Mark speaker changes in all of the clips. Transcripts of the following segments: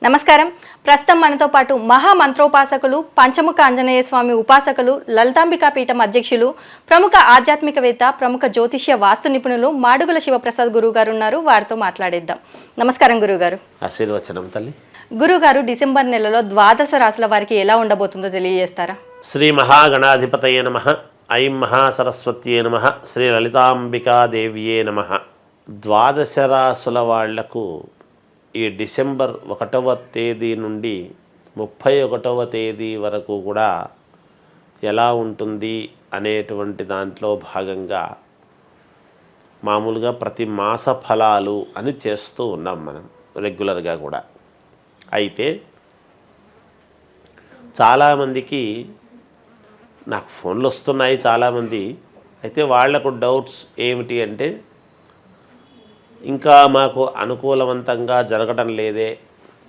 Speaker 1: నమస్కారం. ప్రస్తుతం మనతో పాటు మహామంత్రోపాసకులు, పంచముఖ ఆంజనేయ స్వామి ఉపాసకులు, లలితాంబికా పీఠం అధ్యక్షులు, ప్రముఖ ఆధ్యాత్మికవేత్త, ప్రముఖ జ్యోతిష్య వాస్తు నిపుణులు మాడుగుల శివప్రసాద్ గురువు గారు ఉన్నారు. వారితో మాట్లాడేద్దాం. నమస్కారం గురువుగారు.
Speaker 2: ఆశీర్వచనం తల్లి.
Speaker 1: గురుగారు, డిసెంబర్ నెలలో ద్వాదశ రాశుల వారికి ఎలా ఉండబోతుందో తెలియజేస్తారా?
Speaker 2: శ్రీ మహాగణాధిపతయే నమః. ఐం మహాసరస్వత్యే నమః. శ్రీ లలితాంబికాదేవియే నమః. ద్వాదశ రాశుల వాళ్లకు ఈ డిసెంబర్ 1వ తేదీ నుండి 31వ తేదీ వరకు కూడా ఎలా ఉంటుంది అనేటువంటి దాంట్లో భాగంగా మామూలుగా ప్రతి మాస ఫలాలు అని చేస్తూ ఉన్నాం మనం రెగ్యులర్గా కూడా. అయితే చాలామందికి నాకు ఫోన్లు వస్తున్నాయి చాలామంది. అయితే వాళ్లకు డౌట్స్ ఏమిటి అంటే, ఇంకా మాకు అనుకూలవంతంగా జరగటం లేదే,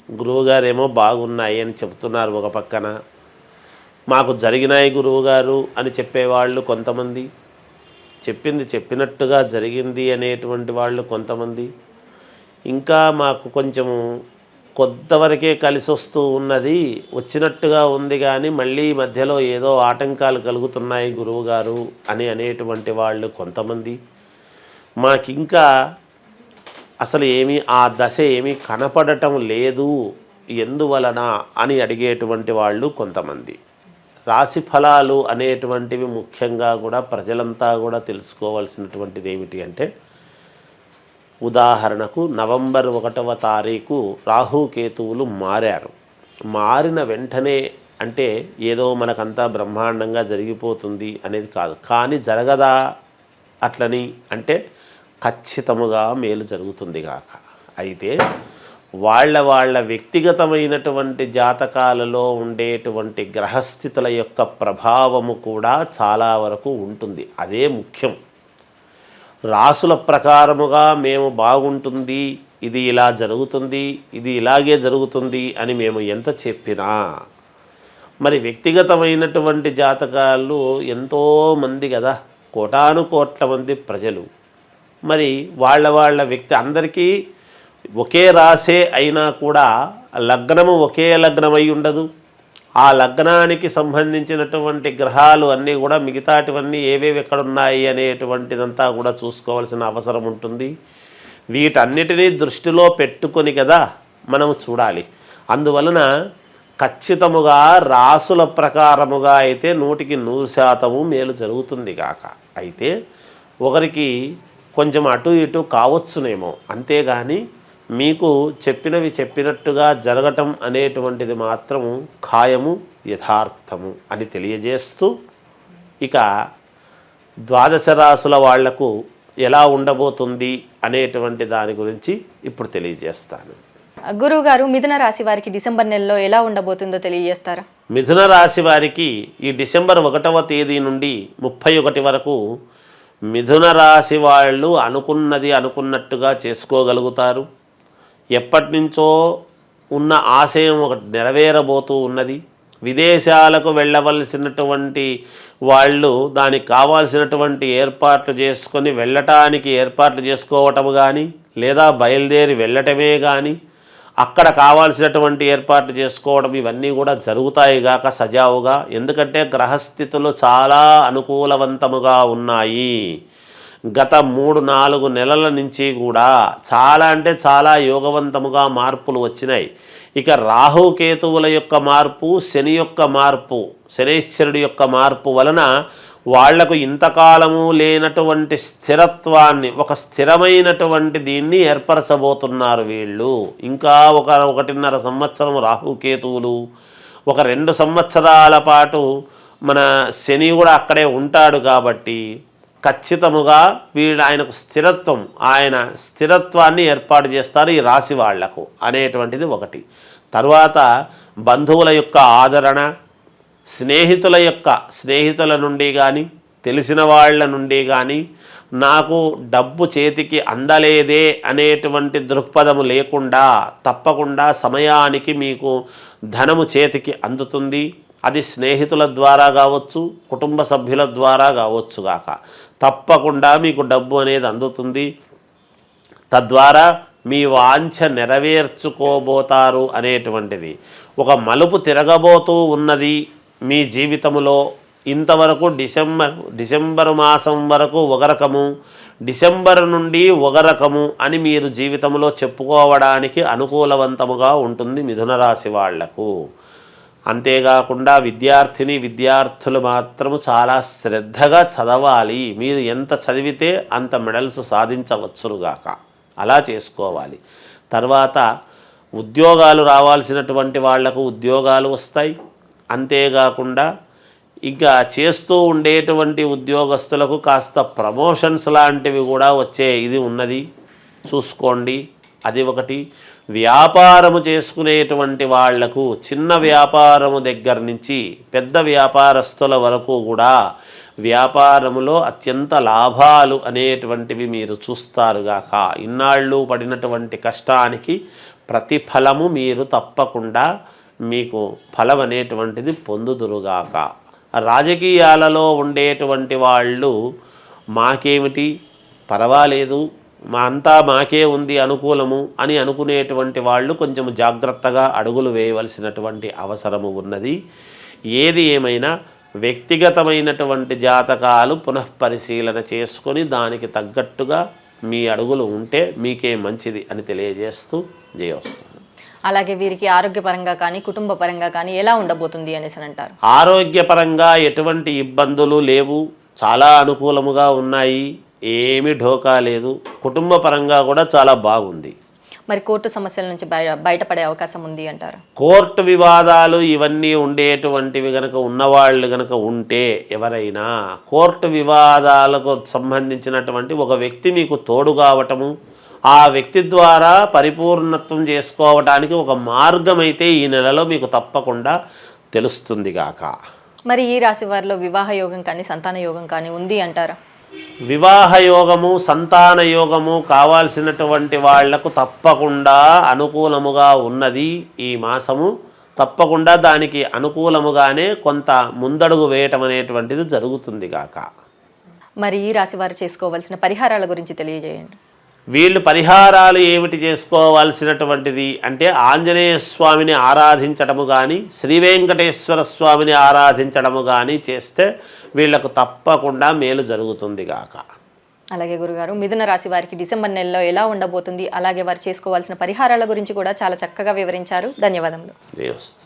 Speaker 2: గురువుగారేమో బాగున్నాయి అని చెప్తున్నారు ఒక పక్కన, మాకు జరిగినాయి గురువుగారు అని చెప్పేవాళ్ళు కొంతమంది, చెప్పింది చెప్పినట్టుగా జరిగింది అనేటువంటి వాళ్ళు కొంతమంది, ఇంకా మాకు కొంచెము కొంతవరకే కలిసి వస్తూ ఉన్నది, వచ్చినట్టుగా ఉంది కానీ మళ్ళీ మధ్యలో ఏదో ఆటంకాలు కలుగుతున్నాయి గురువుగారు అని అనేటువంటి వాళ్ళు కొంతమంది, మాకింకా అసలు ఆ దశ ఏమీ కనపడటం లేదు, ఎందువలన అని అడిగేటువంటి వాళ్ళు కొంతమంది. రాశి ఫలాలు అనేటువంటివి ముఖ్యంగా కూడా ప్రజలంతా కూడా తెలుసుకోవాల్సినటువంటిది ఏమిటి అంటే, ఉదాహరణకు నవంబర్ 1వ తారీఖు రాహుకేతువులు మారారు. మారిన వెంటనే అంటే ఏదో మనకంతా బ్రహ్మాండంగా జరిగిపోతుంది అనేది కాదు, కానీ జరగదా అట్లని అంటే ఖచ్చితముగా మేలు జరుగుతుంది గాక. అయితే వాళ్ళ వ్యక్తిగతమైనటువంటి జాతకాలలో ఉండేటువంటి గ్రహస్థితుల యొక్క ప్రభావము కూడా చాలా వరకు ఉంటుంది. అదే ముఖ్యం. రాసుల ప్రకారముగా మేము బాగుంటుంది, ఇది ఇలా జరుగుతుంది, ఇది ఇలాగే జరుగుతుంది అని మేము ఎంత చెప్పినా, మరి వ్యక్తిగతమైనటువంటి జాతకాలు ఎంతోమంది కదా, కోటాను కోట్ల మంది ప్రజలు, మరి వాళ్ళ వ్యక్తి అందరికీ ఒకే రాసే అయినా కూడా లగ్నము ఒకే లగ్నమై ఉండదు. ఆ లగ్నానికి సంబంధించినటువంటి గ్రహాలు అన్నీ కూడా మిగతాటివన్నీ ఏవేవి ఎక్కడున్నాయి అనేటువంటిదంతా కూడా చూసుకోవాల్సిన అవసరం ఉంటుంది. వీటన్నిటినీ దృష్టిలో పెట్టుకొని కదా మనం చూడాలి. అందువలన ఖచ్చితముగా రాసుల ప్రకారముగా అయితే 100% మేలు జరుగుతుంది కాక. అయితే ఒకరికి కొంచెం అటు ఇటు కావచ్చునేమో, అంతేగాని మీకు చెప్పినవి చెప్పినట్టుగా జరగటం అనేటువంటిది మాత్రము ఖాయము, యథార్థము అని తెలియజేస్తూ, ఇక ద్వాదశ రాశుల వాళ్లకు ఎలా ఉండబోతుంది అనేటువంటి దాని గురించి ఇప్పుడు తెలియజేస్తాను.
Speaker 1: గురువుగారు, మిథున రాశి వారికి డిసెంబర్ నెలలో ఎలా ఉండబోతుందో తెలియజేస్తారా?
Speaker 2: మిథున రాశి వారికి ఈ డిసెంబర్ 1వ తేదీ నుండి 31 వరకు మిథున రాశి వాళ్ళు అనుకున్నది అనుకున్నట్టుగా చేసుకోగలుగుతారు. ఎప్పటి నుంచో ఉన్న ఆశయం ఒకటి నెరవేరబోతూ ఉన్నది. విదేశాలకు వెళ్ళవలసినటువంటి వాళ్ళు దానికి కావాల్సినటువంటి ఏర్పాట్లు చేసుకొని వెళ్ళటానికి ఏర్పాట్లు చేసుకోవటం కానీ, లేదా బయలుదేరి వెళ్ళటమే కానీ, అక్కడ కావాల్సినటువంటి ఏర్పాట్లు చేసుకోవడం, ఇవన్నీ కూడా జరుగుతాయి గాక సజావుగా. ఎందుకంటే గ్రహస్థితులు చాలా అనుకూలవంతముగా ఉన్నాయి. గత 3-4 నెలల నుంచి కూడా చాలా అంటే చాలా యోగవంతముగా మార్పులు వచ్చినాయి. ఇక రాహుకేతువుల యొక్క మార్పు, శని యొక్క మార్పు, శనైశ్వరుడి యొక్క మార్పు వలన వాళ్లకు ఇంతకాలము లేనటువంటి స్థిరత్వాన్ని, ఒక స్థిరమైనటువంటి దీన్ని ఏర్పరచబోతున్నారు వీళ్ళు. ఇంకా 1.5 సంవత్సరం రాహుకేతువులు, ఒక 2 సంవత్సరాల పాటు మన శని కూడా అక్కడే ఉంటాడు. కాబట్టి ఖచ్చితముగా ఆయనకు ఆయన స్థిరత్వాన్ని ఏర్పాటు చేస్తారు ఈ రాశి వాళ్లకు అనేటువంటిది ఒకటి. తర్వాత బంధువుల యొక్క ఆదరణ, స్నేహితుల నుండి కానీ, తెలిసిన వాళ్ళ నుండి కానీ, నాకు డబ్బు చేతికి అందలేదే అనేటువంటి దృక్పథము లేకుండా తప్పకుండా సమయానికి మీకు ధనము చేతికి అందుతుంది. అది స్నేహితుల ద్వారా కావచ్చు, కుటుంబ సభ్యుల ద్వారా కావచ్చు గాక, తప్పకుండా మీకు డబ్బు అనేది అందుతుంది. తద్వారా మీ వాంఛ నెరవేర్చుకోబోతారు అనేటువంటిది ఒక మలుపు తిరగబోతూ ఉన్నది మీ జీవితంలో. ఇంతవరకు డిసెంబర్ మాసం వరకు ఒక రకము, డిసెంబర్ నుండి ఒక రకము అని మీరు జీవితంలో చెప్పుకోవడానికి అనుకూలవంతముగా ఉంటుంది మిథున రాశి వాళ్లకు. అంతేకాకుండా విద్యార్థులు మాత్రము చాలా శ్రద్ధగా చదవాలి. మీరు ఎంత చదివితే అంత మెడల్స్ సాధించవచ్చునుగాక, అలా చేసుకోవాలి. తర్వాత ఉద్యోగాలు రావాల్సినటువంటి వాళ్లకు ఉద్యోగాలు వస్తాయి. అంతేకాకుండా ఇంకా చేస్తూ ఉండేటువంటి ఉద్యోగస్తులకు కాస్త ప్రమోషన్స్ లాంటివి కూడా వచ్చే ఇది ఉన్నది, చూసుకోండి. అది ఒకటి. వ్యాపారము చేసుకునేటువంటి వాళ్లకు చిన్న వ్యాపారము దగ్గర నుంచి పెద్ద వ్యాపారస్తుల వరకు కూడా వ్యాపారములో అత్యంత లాభాలు అనేటువంటివి మీరు చూస్తారుగాక. ఇన్నాళ్ళు పడినటువంటి కష్టానికి ప్రతిఫలము మీరు తప్పకుండా మీకు ఫలం అనేటువంటిది పొందుదురుగాక. రాజకీయాలలో ఉండేటువంటి వాళ్ళు మాకేమిటి పర్వాలేదు, మాకే ఉంది అనుకూలము అని అనుకునేటువంటి వాళ్ళు కొంచెం జాగ్రత్తగా అడుగులు వేయవలసినటువంటి అవసరము ఉన్నది. ఏది ఏమైనా వ్యక్తిగతమైనటువంటి జాతకాలు పునఃపరిశీలన చేసుకొని దానికి తగ్గట్టుగా మీ అడుగులు ఉంటే మీకే మంచిది అని తెలియజేస్తూ జయోస్తు.
Speaker 1: అలాగే వీరికి ఆరోగ్యపరంగా కానీ కుటుంబ పరంగా కానీ ఎలా ఉండబోతుంది అనేసి అంటారు?
Speaker 2: ఆరోగ్యపరంగా ఎటువంటి ఇబ్బందులు లేవు, చాలా అనుకూలముగా ఉన్నాయి, ఏమీ ఢోకా లేదు. కుటుంబ పరంగా కూడా చాలా బాగుంది.
Speaker 1: మరి కోర్టు సమస్యల నుంచి బయటపడే అవకాశం ఉంది అంటారు?
Speaker 2: కోర్టు వివాదాలు ఇవన్నీ ఉండేటువంటివి గనక ఉన్నవాళ్ళు గనక ఉంటే ఎవరైనా కోర్టు వివాదాలకు సంబంధించినటువంటి ఒక వ్యక్తి మీకు తోడు కావటము, ఆ వ్యక్తి ద్వారా పరిపూర్ణత్వం చేసుకోవటానికి ఒక మార్గం అయితే ఈ నెలలో మీకు తప్పకుండా తెలుస్తుంది గాక.
Speaker 1: మరి ఈ రాశి వారిలో వివాహ యోగం కానీ సంతాన యోగం కానీ ఉంది అంటారా?
Speaker 2: వివాహ యోగము సంతాన యోగము కావాల్సినటువంటి వాళ్లకు తప్పకుండా అనుకూలముగా ఉన్నది. ఈ మాసము తప్పకుండా దానికి అనుకూలముగానే కొంత ముందడుగు వేయటం అనేటువంటిది జరుగుతుంది గాక.
Speaker 1: మరి ఈ రాశి వారు చేసుకోవాల్సిన పరిహారాల గురించి తెలియజేయండి.
Speaker 2: వీళ్ళు పరిహారాలు ఏమిటి చేసుకోవాల్సినటువంటిది అంటే ఆంజనేయ స్వామిని ఆరాధించడము కానీ శ్రీ వెంకటేశ్వర స్వామిని ఆరాధించడము కానీ చేస్తే వీళ్లకు తప్పకుండా మేలు జరుగుతుంది గాక.
Speaker 1: అలాగే గురుగారు, మిథున రాశి వారికి డిసెంబర్ నెలలో ఎలా ఉండబోతుంది, అలాగే వారు చేసుకోవాల్సిన పరిహారాల గురించి కూడా చాలా చక్కగా వివరించారు. ధన్యవాదములు.
Speaker 2: దేవస్థ